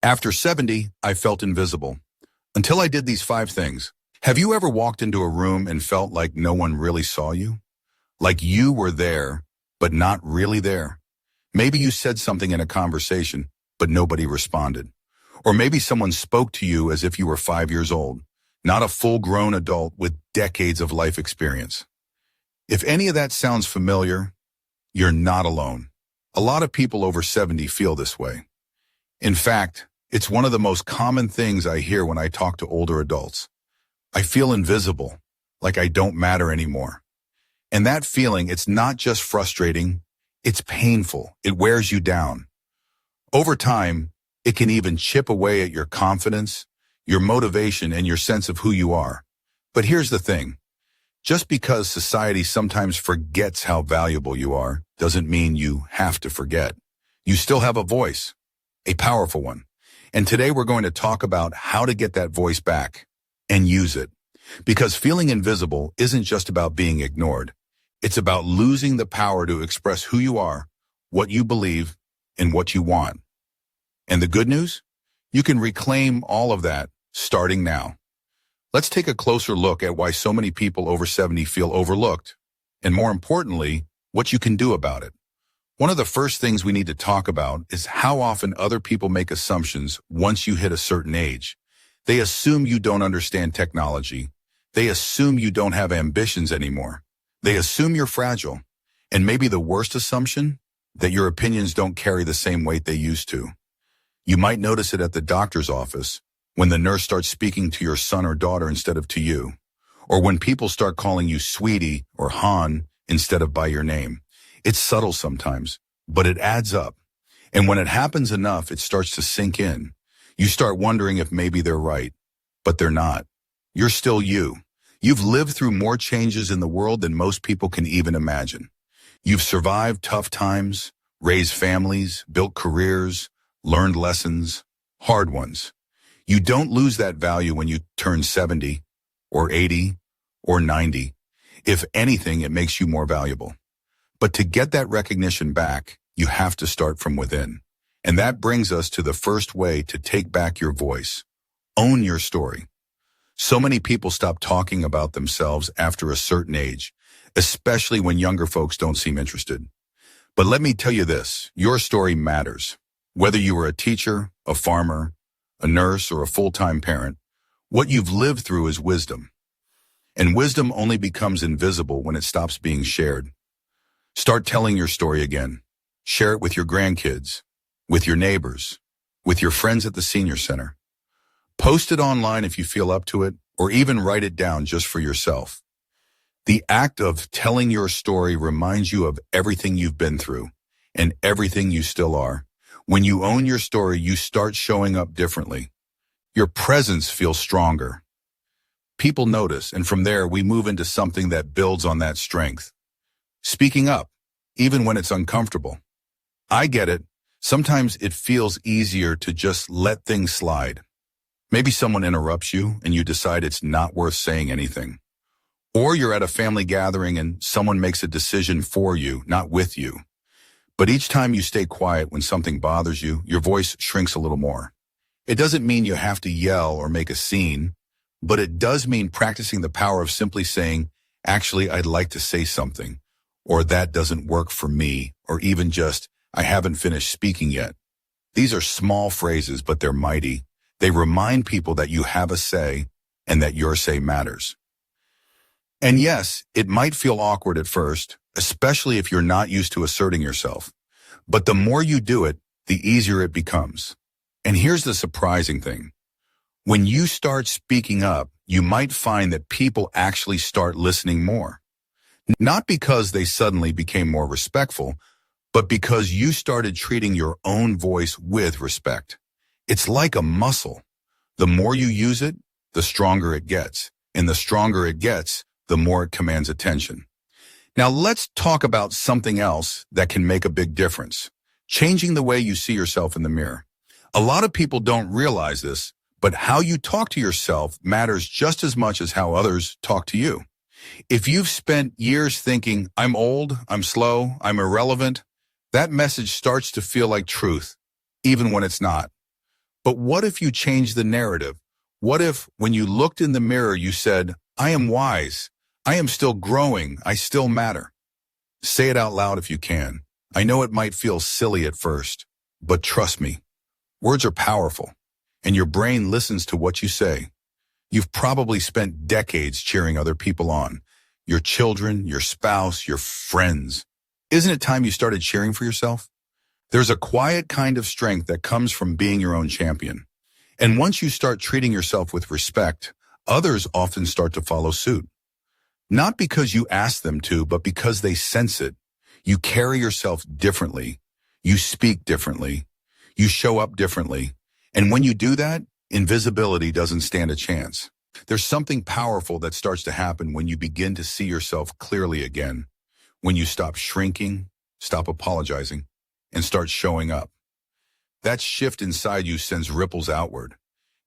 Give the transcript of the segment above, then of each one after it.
After 70, I felt invisible. Until I did these 5 things. Have you ever walked into a room and felt like no one really saw you? Like you were there, but not really there? Maybe you said something in a conversation, but nobody responded. Or maybe someone spoke to you as if you were 5 years old, not a full-grown adult with decades of life experience. If any of that sounds familiar, you're not alone. A lot of people over 70 feel this way. In fact, it's one of the most common things I hear when I talk to older adults. I feel invisible, like I don't matter anymore. And that feeling, it's not just frustrating, it's painful. It wears you down. Over time, it can even chip away at your confidence, your motivation, and your sense of who you are. But here's the thing. Just because society sometimes forgets how valuable you are, doesn't mean you have to forget. You still have a voice, a powerful one. And today we're going to talk about how to get that voice back and use it. Because feeling invisible isn't just about being ignored. It's about losing the power to express who you are, what you believe, and what you want. And the good news? You can reclaim all of that starting now. Let's take a closer look at why so many people over 70 feel overlooked, and more importantly, what you can do about it. One of the first things we need to talk about is how often other people make assumptions once you hit a certain age. They assume you don't understand technology. They assume you don't have ambitions anymore. They assume you're fragile. And maybe the worst assumption, that your opinions don't carry the same weight they used to. You might notice it at the doctor's office, when the nurse starts speaking to your son or daughter instead of to you, or when people start calling you sweetie or hon instead of by your name. It's subtle sometimes, but it adds up. And when it happens enough, it starts to sink in. You start wondering if maybe they're right, but they're not. You're still you. You've lived through more changes in the world than most people can even imagine. You've survived tough times, raised families, built careers, learned lessons, hard ones. You don't lose that value when you turn 70 or 80 or 90. If anything, it makes you more valuable. But to get that recognition back, you have to start from within. And that brings us to the first way to take back your voice. Own your story. So many people stop talking about themselves after a certain age, especially when younger folks don't seem interested. But let me tell you this, your story matters. Whether you were a teacher, a farmer, a nurse, or a full-time parent, what you've lived through is wisdom. And wisdom only becomes invisible when it stops being shared. Start telling your story again. Share it with your grandkids, with your neighbors, with your friends at the senior center. Post it online if you feel up to it, or even write it down just for yourself. The act of telling your story reminds you of everything you've been through and everything you still are. When you own your story, you start showing up differently. Your presence feels stronger. People notice, and from there we move into something that builds on that strength. Speaking up, even when it's uncomfortable. I get it. Sometimes it feels easier to just let things slide. Maybe someone interrupts you and you decide it's not worth saying anything. Or you're at a family gathering and someone makes a decision for you, not with you. But each time you stay quiet when something bothers you, your voice shrinks a little more. It doesn't mean you have to yell or make a scene, but it does mean practicing the power of simply saying, actually, I'd like to say something, or that doesn't work for me, or even just, I haven't finished speaking yet. These are small phrases, but they're mighty. They remind people that you have a say and that your say matters. And yes, it might feel awkward at first, especially if you're not used to asserting yourself. But the more you do it, the easier it becomes. And here's the surprising thing. When you start speaking up, you might find that people actually start listening more. Not because they suddenly became more respectful, but because you started treating your own voice with respect. It's like a muscle. The more you use it, the stronger it gets. And the stronger it gets, the more it commands attention. Now let's talk about something else that can make a big difference. Changing the way you see yourself in the mirror. A lot of people don't realize this, but how you talk to yourself matters just as much as how others talk to you. If you've spent years thinking, I'm old, I'm slow, I'm irrelevant, that message starts to feel like truth, even when it's not. But what if you change the narrative? What if, when you looked in the mirror, you said, I am wise. I am still growing. I still matter. Say it out loud if you can. I know it might feel silly at first, but trust me, words are powerful, and your brain listens to what you say. You've probably spent decades cheering other people on, your children, your spouse, your friends. Isn't it time you started cheering for yourself? There's a quiet kind of strength that comes from being your own champion. And once you start treating yourself with respect, others often start to follow suit. Not because you ask them to, but because they sense it. You carry yourself differently. You speak differently. You show up differently. And when you do that, invisibility doesn't stand a chance. There's something powerful that starts to happen when you begin to see yourself clearly again. When you stop shrinking, stop apologizing, and start showing up. That shift inside you sends ripples outward.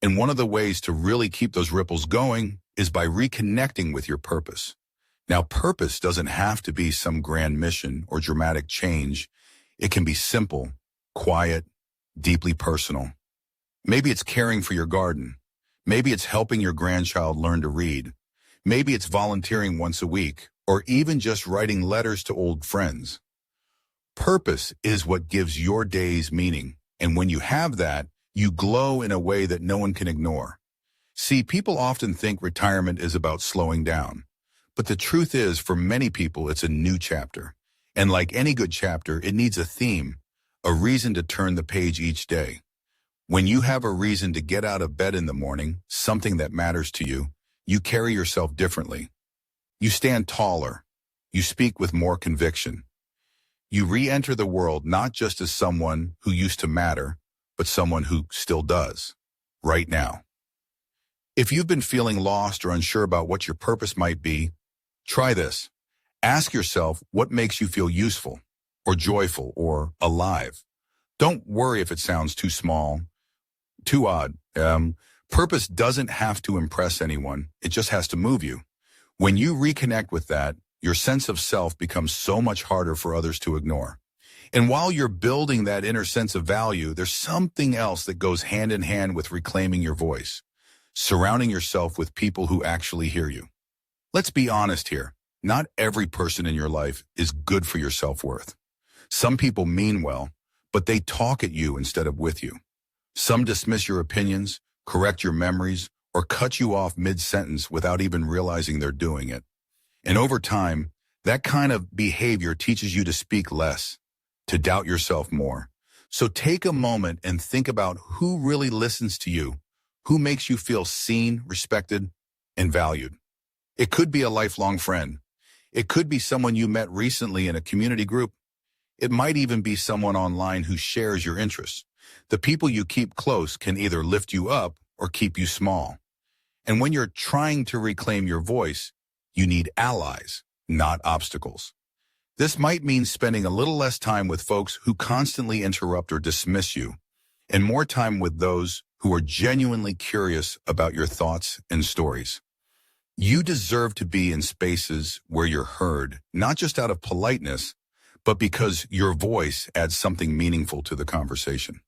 And one of the ways to really keep those ripples going is by reconnecting with your purpose. Now, purpose doesn't have to be some grand mission or dramatic change. It can be simple, quiet, deeply personal. Maybe it's caring for your garden. Maybe it's helping your grandchild learn to read. Maybe it's volunteering once a week, or even just writing letters to old friends. Purpose is what gives your days meaning, and when you have that, you glow in a way that no one can ignore. See, people often think retirement is about slowing down, but the truth is, for many people, it's a new chapter. And like any good chapter, it needs a theme, a reason to turn the page each day. When you have a reason to get out of bed in the morning, something that matters to you, you carry yourself differently. You stand taller. You speak with more conviction. You re-enter the world not just as someone who used to matter, but someone who still does, right now. If you've been feeling lost or unsure about what your purpose might be, try this. Ask yourself what makes you feel useful, or joyful, or alive. Don't worry if it sounds too small, too odd. Purpose doesn't have to impress anyone. It just has to move you. When you reconnect with that, your sense of self becomes so much harder for others to ignore. And while you're building that inner sense of value, there's something else that goes hand in hand with reclaiming your voice. Surrounding yourself with people who actually hear you. Let's be honest here. Not every person in your life is good for your self-worth. Some people mean well, but they talk at you instead of with you. Some dismiss your opinions, correct your memories, or cut you off mid-sentence without even realizing they're doing it. And over time, that kind of behavior teaches you to speak less, to doubt yourself more. So take a moment and think about who really listens to you, who makes you feel seen, respected, and valued. It could be a lifelong friend. It could be someone you met recently in a community group. It might even be someone online who shares your interests. The people you keep close can either lift you up or keep you small. And when you're trying to reclaim your voice, you need allies, not obstacles. This might mean spending a little less time with folks who constantly interrupt or dismiss you, and more time with those who are genuinely curious about your thoughts and stories. You deserve to be in spaces where you're heard, not just out of politeness, but because your voice adds something meaningful to the conversation.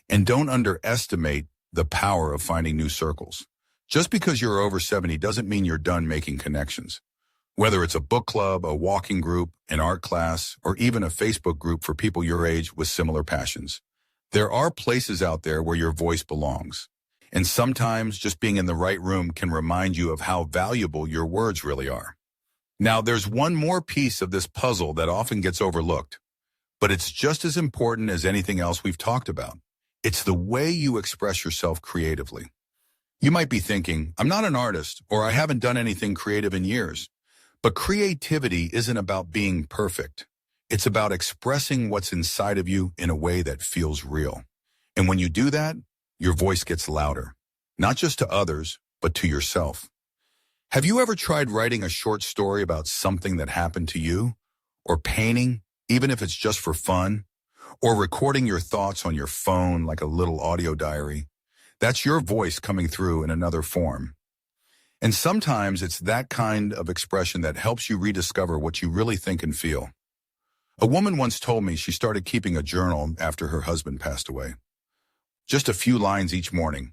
And don't underestimate the power of finding new circles. Just because you're over 70 doesn't mean you're done making connections. Whether it's a book club, a walking group, an art class, or even a Facebook group for people your age with similar passions. There are places out there where your voice belongs. And sometimes just being in the right room can remind you of how valuable your words really are. Now, there's one more piece of this puzzle that often gets overlooked, but it's just as important as anything else we've talked about. It's the way you express yourself creatively. You might be thinking, I'm not an artist, or I haven't done anything creative in years. But creativity isn't about being perfect. It's about expressing what's inside of you in a way that feels real. And when you do that, your voice gets louder, not just to others, but to yourself. Have you ever tried writing a short story about something that happened to you? Or painting, even if it's just for fun? Or recording your thoughts on your phone like a little audio diary? That's your voice coming through in another form. And sometimes it's that kind of expression that helps you rediscover what you really think and feel. A woman once told me she started keeping a journal after her husband passed away. just a few lines each morning.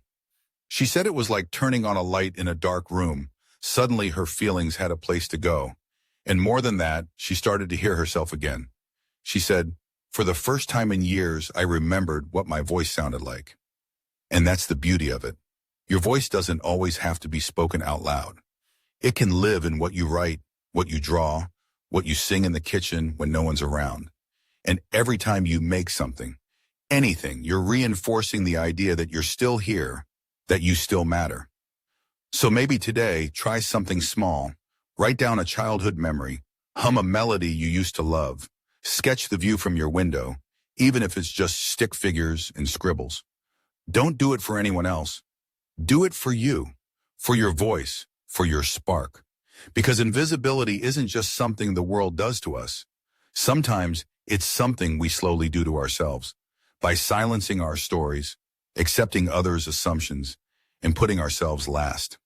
She said it was like turning on a light in a dark room. Suddenly her feelings had a place to go. And more than that, she started to hear herself again. She said, "For the first time in years, I remembered what my voice sounded like." And that's the beauty of it. Your voice doesn't always have to be spoken out loud. It can live in what you write, what you draw, what you sing in the kitchen when no one's around. And every time you make something, anything, you're reinforcing the idea that you're still here, that you still matter. So maybe today, try something small. Write down a childhood memory, hum a melody you used to love, sketch the view from your window, even if it's just stick figures and scribbles. Don't do it for anyone else. Do it for you, for your voice, for your spark. Because invisibility isn't just something the world does to us. Sometimes it's something we slowly do to ourselves by silencing our stories, accepting others' assumptions, and putting ourselves last.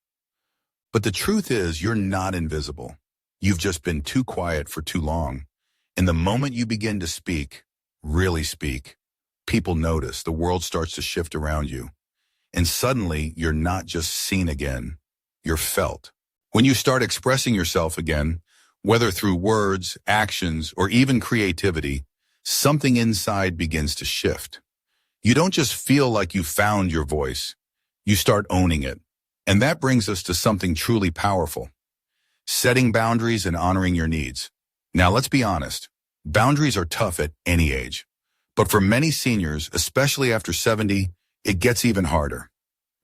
But the truth is, you're not invisible. You've just been too quiet for too long. And the moment you begin to speak, really speak, people notice, the world starts to shift around you. And suddenly, you're not just seen again, you're felt. When you start expressing yourself again, whether through words, actions, or even creativity, something inside begins to shift. You don't just feel like you found your voice, you start owning it. And that brings us to something truly powerful: setting boundaries and honoring your needs. Now, let's be honest. Boundaries are tough at any age. But for many seniors, especially after 70, it gets even harder.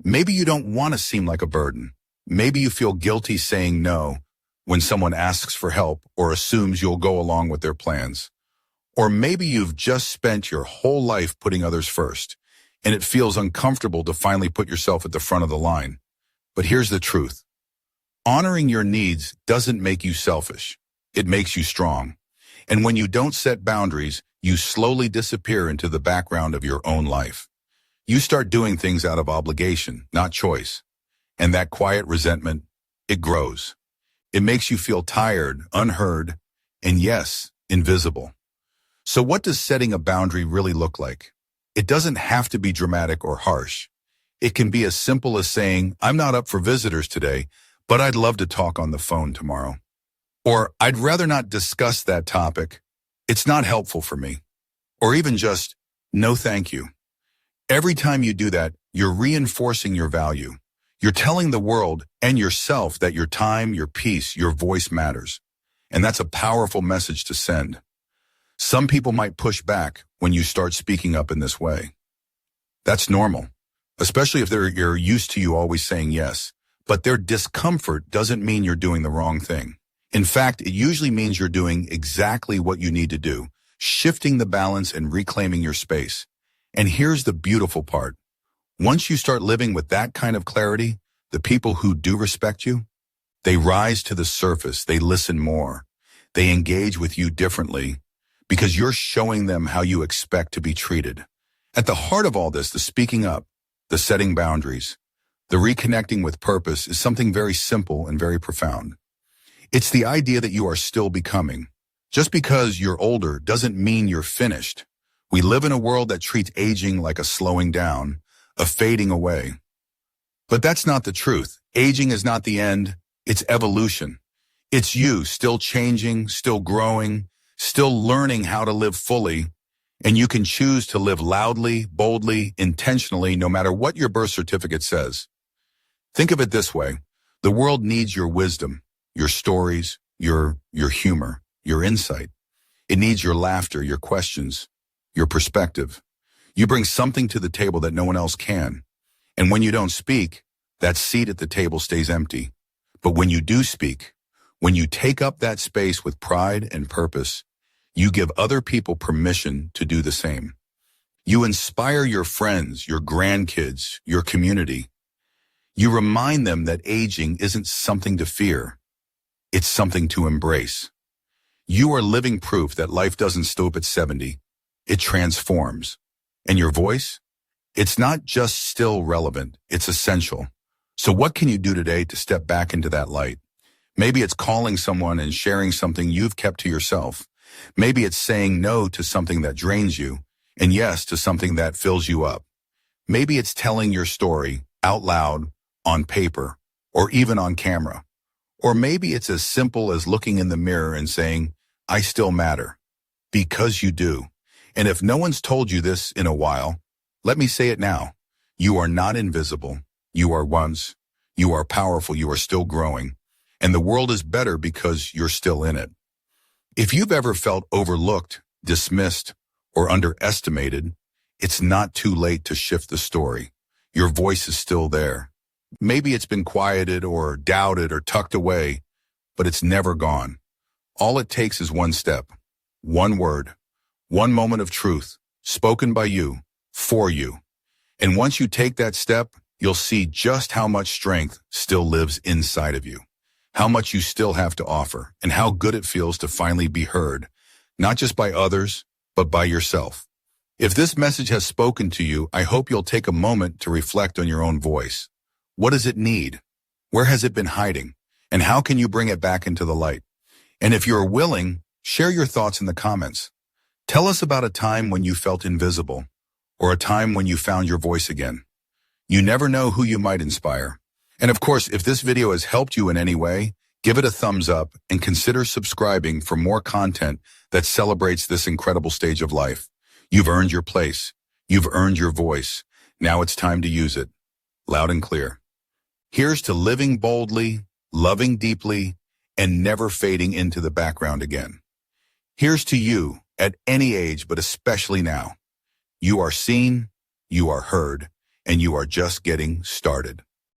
Maybe you don't want to seem like a burden. Maybe you feel guilty saying no when someone asks for help or assumes you'll go along with their plans. Or maybe you've just spent your whole life putting others first, and it feels uncomfortable to finally put yourself at the front of the line. But here's the truth. Honoring your needs doesn't make you selfish. It makes you strong. And when you don't set boundaries, you slowly disappear into the background of your own life. You start doing things out of obligation, not choice. And that quiet resentment, it grows. It makes you feel tired, unheard, and yes, invisible. So what does setting a boundary really look like? It doesn't have to be dramatic or harsh. It can be as simple as saying, "I'm not up for visitors today, but I'd love to talk on the phone tomorrow." Or, "I'd rather not discuss that topic. It's not helpful for me." Or even just, "No, thank you." Every time you do that, you're reinforcing your value. You're telling the world and yourself that your time, your peace, your voice matters. And that's a powerful message to send. Some people might push back when you start speaking up in this way. That's normal, especially if they're used to you always saying yes. But their discomfort doesn't mean you're doing the wrong thing. In fact, it usually means you're doing exactly what you need to do, shifting the balance and reclaiming your space. And here's the beautiful part. Once you start living with that kind of clarity, the people who do respect you, they rise to the surface, they listen more, they engage with you differently, because you're showing them how you expect to be treated. At the heart of all this, the speaking up, the setting boundaries, the reconnecting with purpose is something very simple and very profound. It's the idea that you are still becoming. Just because you're older doesn't mean you're finished. We live in a world that treats aging like a slowing down, a fading away. But that's not the truth. Aging is not the end, it's evolution. It's you still changing, still growing, still learning how to live fully, and you can choose to live loudly, boldly, intentionally, no matter what your birth certificate says. Think of it this way. The world needs your wisdom, your stories, your humor, your insight. It needs your laughter, your questions, your perspective. You bring something to the table that no one else can. And when you don't speak, that seat at the table stays empty. But when you do speak, when you take up that space with pride and purpose, you give other people permission to do the same. You inspire your friends, your grandkids, your community. You remind them that aging isn't something to fear. It's something to embrace. You are living proof that life doesn't stop at 70. It transforms. And your voice? It's not just still relevant, it's essential. So what can you do today to step back into that light? Maybe it's calling someone and sharing something you've kept to yourself. Maybe it's saying no to something that drains you, and yes to something that fills you up. Maybe it's telling your story out loud, on paper, or even on camera. Or maybe it's as simple as looking in the mirror and saying, I still matter. Because you do. And if no one's told you this in a while, let me say it now. You are not invisible. You are once. You are powerful. You are still growing. And the world is better because you're still in it. If you've ever felt overlooked, dismissed, or underestimated, it's not too late to shift the story. Your voice is still there. Maybe it's been quieted or doubted or tucked away, but it's never gone. All it takes is one step, one word, one moment of truth, spoken by you, for you. And once you take that step, you'll see just how much strength still lives inside of you, how much you still have to offer, and how good it feels to finally be heard, not just by others, but by yourself. If this message has spoken to you, I hope you'll take a moment to reflect on your own voice. What does it need? Where has it been hiding? And how can you bring it back into the light? And if you're willing, share your thoughts in the comments. Tell us about a time when you felt invisible, or a time when you found your voice again. You never know who you might inspire. And of course, if this video has helped you in any way, give it a thumbs up and consider subscribing for more content that celebrates this incredible stage of life. You've earned your place. You've earned your voice. Now it's time to use it, loud and clear. Here's to living boldly, loving deeply, and never fading into the background again. Here's to you at any age, but especially now. You are seen, you are heard, and you are just getting started.